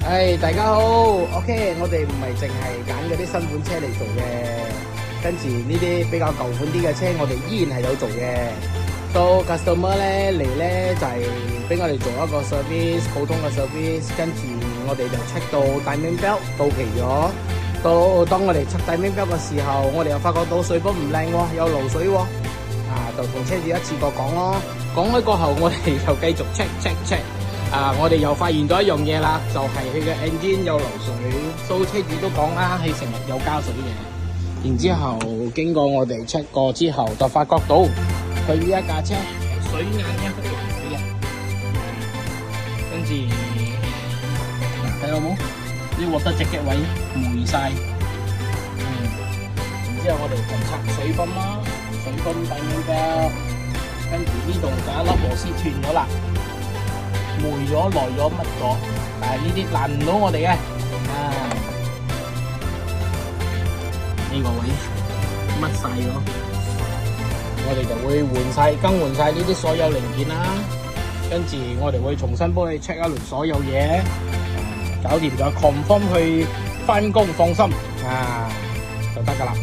大家好 ，OK，我哋唔係淨係揀嗰啲新款車嚟做嘅，跟住呢啲比較舊款啲嘅車，我哋依然係有做嘅。到 customer 咧嚟咧就係俾我哋做一個 service， 普通嘅 service， 跟住我哋就 check 到 timing belt 到期咗。當我哋拆 timing belt 嘅時候，我哋又發覺到水泵唔靚喎，有漏水喎，就同車主一次過講咯。講開過後，我哋就繼續 check。我哋又發現咗一樣嘢啦，就係佢嘅 engine 有漏水，所以車主都講啦，係成日有加水嘅。然之後經過我哋 check 過之後，就發覺到佢呢一架車水壓一忽流水嘅，跟住睇到冇？啲鑊得隻嘅位霉晒，然之後我哋就拆水泵啦，水泵底面嘅，跟住呢度就一粒螺絲斷咗啦。霉咗、耐咗、乜咗，但係呢啲難唔到我哋嘅，呢個位乜晒咗，我哋就會更換晒呢啲所有零件啦，跟住我哋會重新幫你 check 一輪所有嘢，搞掂咗 confirm 去返工放心就得㗎啦。